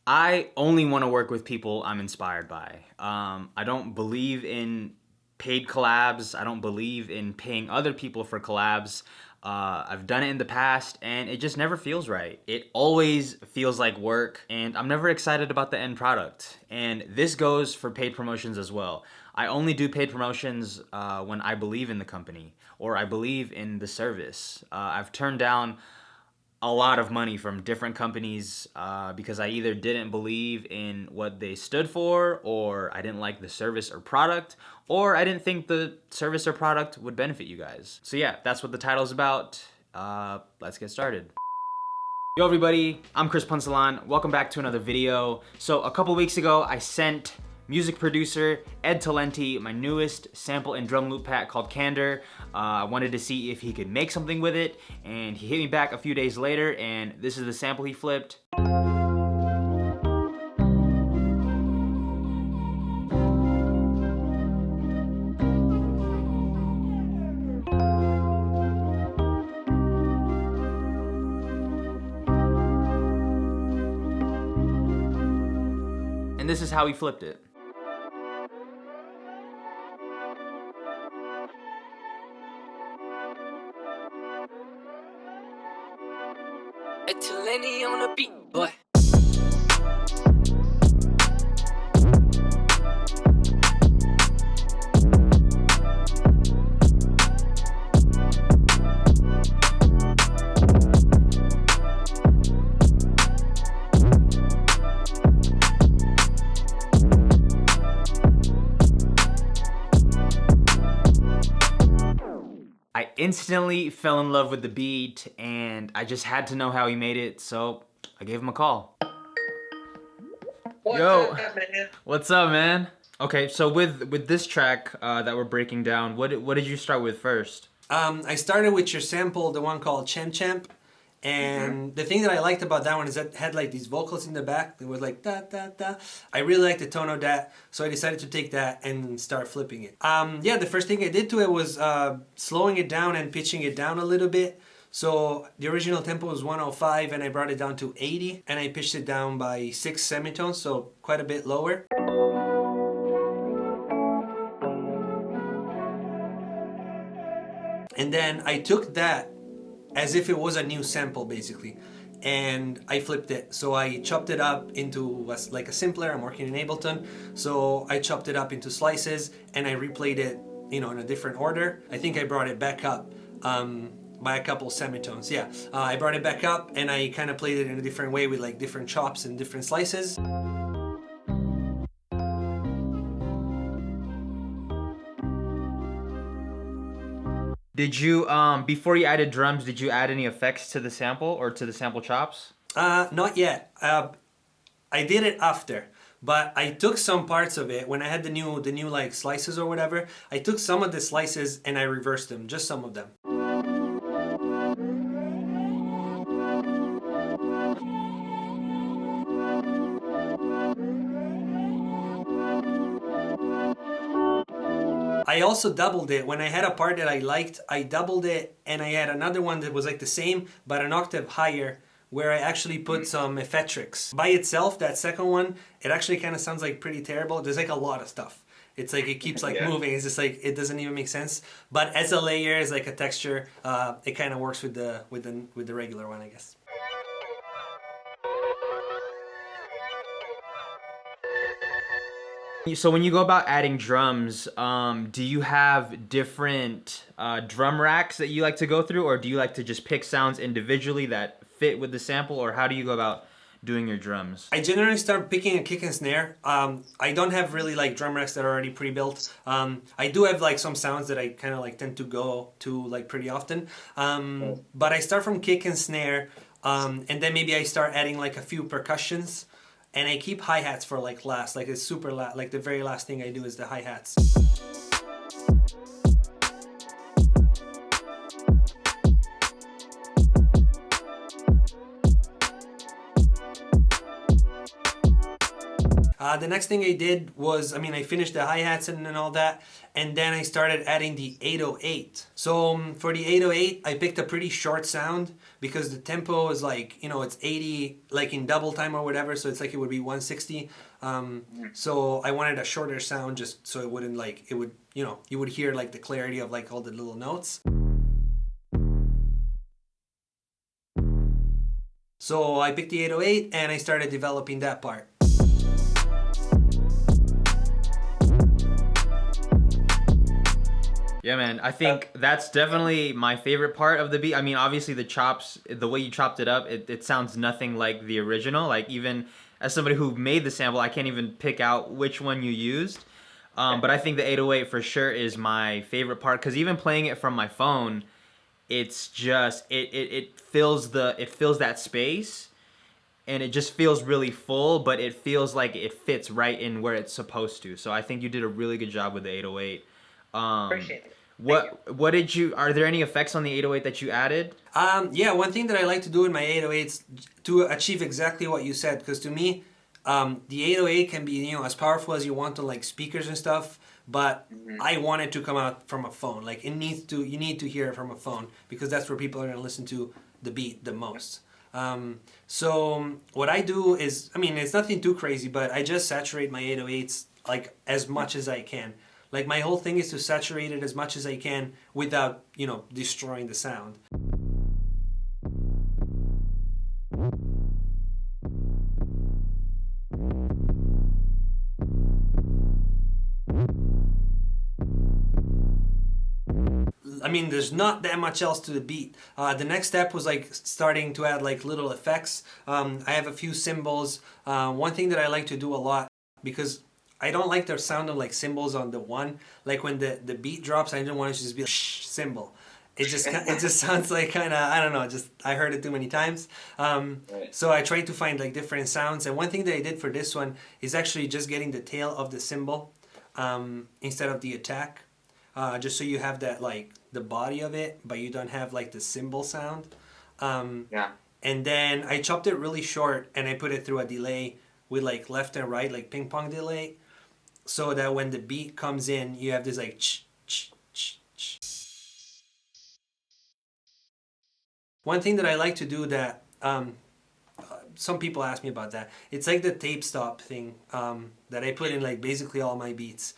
I only want to work with people I'm inspired by. I don't believe in paid collabs. I don't believe in paying other people for collabs. I've done it in the past and it just never feels right. It always feels like work and I'm never excited about the end product. And this goes for paid promotions as well. I only do paid promotions when I believe in the company or I believe in the service. I've turned down a lot of money from different companies because I either didn't believe in what they stood for, or I didn't like the service or product, or I didn't think the service or product would benefit you guys. So yeah, that's what the title's about. Let's get started. Yo everybody, I'm Chris Punsalan. Welcome back to another video. So a couple weeks ago, I sent music producer Ed Talenti my newest sample and drum loop pack called Candor. I wanted to see if he could make something with it, and he hit me back a few days later, and this is the sample he flipped. And this is how he flipped it. Talenti on the beat, boy. I instantly fell in love with the beat and I just had to know how he made it, so I gave him a call. What's Yo, up, man? what's up, man? Okay, so with this track that we're breaking down, what did you start with first? I started with your sample, the one called Champ Champ. And the thing that I liked about that one is that it had like these vocals in the back. It was like da da da. I really liked the tone of that, so I decided to take that and start flipping it. Yeah, the first thing I did to it was slowing it down and pitching it down a little bit. So the original tempo was 105 and I brought it down to 80 and I pitched it down by 6 semitones, so quite a bit lower. And then I took that as if it was a new sample basically, and I flipped it. So I chopped it up into like a simpler. I'm working in Ableton, so I chopped it up into slices and I replayed it, you know, in a different order. I think I brought it back up by a couple semitones. Yeah, I brought it back up and I kind of played it in a different way with like different chops and different slices. Did you, before you added drums, did you add any effects to the sample or to the sample chops? Not yet. I did it after, but I took some parts of it when I had the new like slices or whatever. I took some of the slices and I reversed them, just some of them. I also doubled it. When I had a part that I liked, I doubled it, and I had another one that was like the same but an octave higher, where I actually put some effectrics. By itself, that second one, it actually kind of sounds like pretty terrible. There's like a lot of stuff. It's like it keeps like moving. It's just like it doesn't even make sense. But as a layer, as like a texture, it kind of works with the regular one, I guess. So when you go about adding drums, do you have different drum racks that you like to go through, or do you like to just pick sounds individually that fit with the sample, or how do you go about doing your drums? I generally start picking a kick and snare. I don't have really like drum racks that are already pre-built. I do have like some sounds that I kind of like tend to go to like pretty often. But I start from kick and snare, and then maybe I start adding like a few percussions. And I keep hi-hats for like last, like it's super last, like the very last thing I do is the hi-hats. The next thing I did was, I mean, I finished the hi-hats and all that, and then I started adding the 808. So for the 808, I picked a pretty short sound because the tempo is like, you know, it's 80, like in double time or whatever, so it's like it would be 160. So I wanted a shorter sound just so it wouldn't like, it would, you know, you would hear like the clarity of like all the little notes. So I picked the 808 and I started developing that part. Yeah, man, I think that's definitely my favorite part of the beat. I mean, obviously the chops, the way you chopped it up, it sounds nothing like the original. Like, even as somebody who made the sample, I can't even pick out which one you used. But I think the 808 for sure is my favorite part, because even playing it from my phone, it's just, it fills that space, and it just feels really full, but it feels like it fits right in where it's supposed to. So I think you did a really good job with the 808. Appreciate it. What did you, are there any effects on the 808 that you added? Yeah, one thing that I like to do in my 808s to achieve exactly what you said, because to me, the 808 can be, you know, as powerful as you want on like speakers and stuff, but I want it to come out from a phone. Like, it needs to, you need to hear it from a phone, because that's where people are going to listen to the beat the most. So what I do is, I mean, it's nothing too crazy, but I just saturate my 808s like as much as I can. Like, my whole thing is to saturate it as much as I can without, you know, destroying the sound. I mean, there's not that much else to the beat. The next step was like starting to add like little effects. I have a few cymbals. One thing that I like to do a lot, because I don't like the sound of like cymbals on the one. Like when the beat drops, I don't want it to just be a cymbal. It just sounds like kind of, I don't know, just I heard it too many times. So I tried to find like different sounds. And one thing that I did for this one is actually just getting the tail of the cymbal instead of the attack. Just so you have that like the body of it, but you don't have like the cymbal sound. Yeah. And then I chopped it really short and I put it through a delay with like left and right, like ping pong delay, so that when the beat comes in, you have this like ch ch ch ch. One thing that I like to do that some people ask me about that. It's like the tape stop thing that I put in like basically all my beats.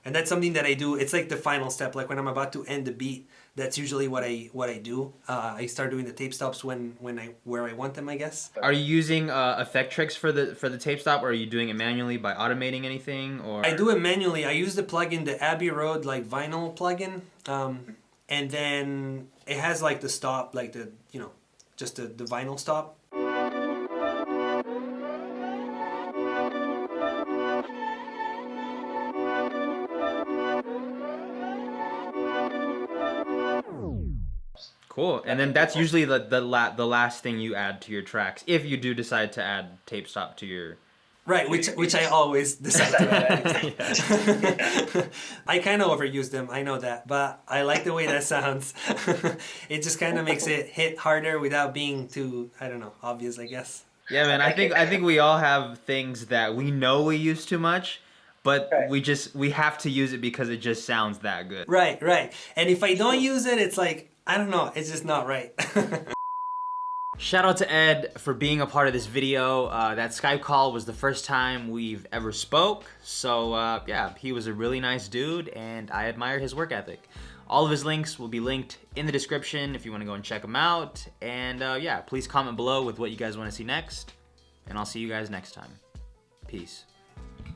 And that's something that I do. It's like the final step. Like when I'm about to end the beat, that's usually what I do. I start doing the tape stops where I want them, I guess. Are you using effect tricks for the tape stop, or are you doing it manually by automating anything? Or I do it manually. I use the plugin, the Abbey Road like vinyl plugin, and then it has like the stop, like the, you know, just the vinyl stop. Cool. And then that's usually the last thing you add to your tracks, if you do decide to add tape stop to your... Right, which I always decide to add. I kind of overuse them, I know that, but I like the way that sounds. It just kind of makes it hit harder without being too, I don't know, obvious, I guess. Yeah, man, I think we all have things that we know we use too much, but we have to use it because it just sounds that good. Right, right. And if I don't use it, it's like, I don't know, it's just not right. Shout out to Ed for being a part of this video. That Skype call was the first time we've ever spoke. So yeah, he was a really nice dude and I admire his work ethic. All of his links will be linked in the description if you want to go and check them out. And yeah, please comment below with what you guys want to see next. And I'll see you guys next time. Peace.